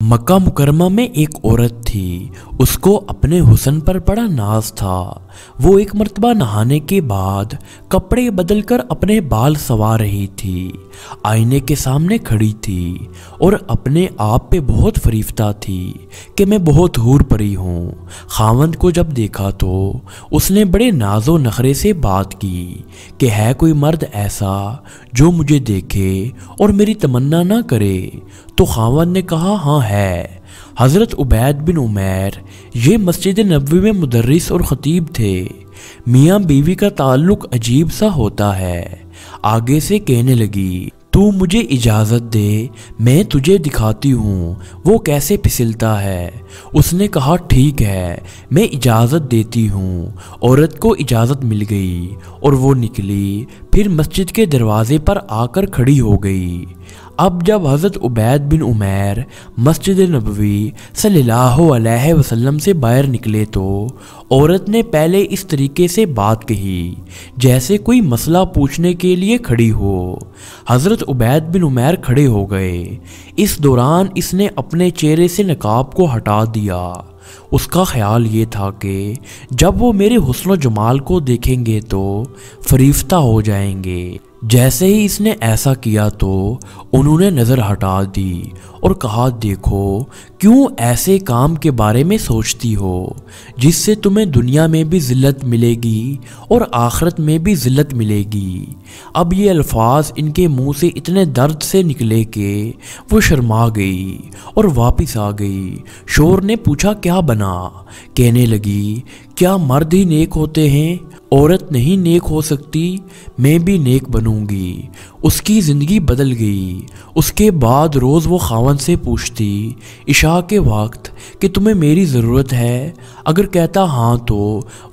मक्का मुकरमा में एक औरत थी। उसको अपने हुस्न पर बड़ा नाज था। वो एक मर्तबा नहाने के बाद कपड़े बदलकर अपने बाल संवार रही थी। आईने के सामने खड़ी थी और अपने आप पे बहुत फरीफ्ता थी कि मैं बहुत हूर परी हूँ। खावंद को जब देखा तो उसने बड़े नाजो नखरे से बात की कि है कोई मर्द ऐसा जो मुझे देखे और मेरी तमन्ना ना करे। तो खावंद ने कहा, हाँ है। हज़रत उबैद बिन उमैर ये मस्जिद नबवी में मुदर्रिस और ख़तीब थे। मियाँ बीवी का ताल्लुक अजीब सा होता है। आगे से कहने लगी, तू मुझे इजाज़त दे, मैं तुझे दिखाती हूँ वो कैसे फिसलता है। उसने कहा, ठीक है, मैं इजाज़त देती हूँ। औरत को इजाज़त मिल गई और वो निकली। फिर मस्जिद के दरवाजे पर आकर खड़ी हो गई। अब जब हज़रत उबैद बिन उमैर मस्जिद नबवी सल्लल्लाहु अलैहि वसल्लम से बाहर निकले तो औरत ने पहले इस तरीके से बात कही जैसे कोई मसला पूछने के लिए खड़ी हो। हज़रत उबैद बिन उमैर खड़े हो गए। इस दौरान इसने अपने चेहरे से नकाब को हटा दिया। उसका ख्याल ये था कि जब वो मेरे हुस्न जमाल को देखेंगे तो फरीफ्ता हो जाएंगे। जैसे ही इसने ऐसा किया तो उन्होंने नज़र हटा दी और कहा, देखो क्यों ऐसे काम के बारे में सोचती हो जिससे तुम्हें दुनिया में भी ज़िल्लत मिलेगी और आखिरत में भी ज़िल्लत मिलेगी। अब ये अल्फाज इनके मुंह से इतने दर्द से निकले कि वो शर्मा गई और वापस आ गई। शोर ने पूछा, क्या बना? कहने लगी, क्या मर्द ही नेक होते हैं? औरत नहीं नेक हो सकती? मैं भी नेक बनूंगी। उसकी ज़िंदगी बदल गई। उसके बाद रोज़ वो खावंद से पूछती इशा के वक्त कि तुम्हें मेरी ज़रूरत है। अगर कहता हाँ तो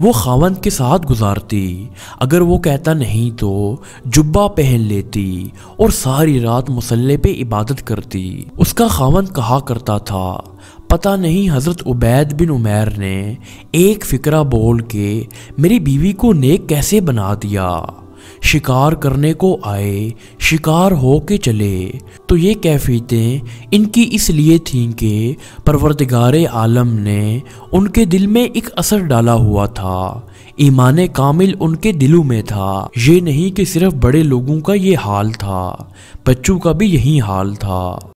वो खावंद के साथ गुजारती। अगर वो कहता नहीं तो जुब्बा पहन लेती और सारी रात मुसल्ले पे इबादत करती। उसका खावंद कहा करता था, पता नहीं हज़रत उबैद बिन उमैर ने एक फ़िक्रा बोल के मेरी बीवी को नेक कैसे बना दिया। शिकार करने को आए, शिकार हो के चले। तो ये कैफियतें इनकी इसलिए थीं कि परवरदिगारे आलम ने उनके दिल में एक असर डाला हुआ था। ईमान कामिल उनके दिलों में था। ये नहीं कि सिर्फ बड़े लोगों का ये हाल था, बच्चों का भी यही हाल था।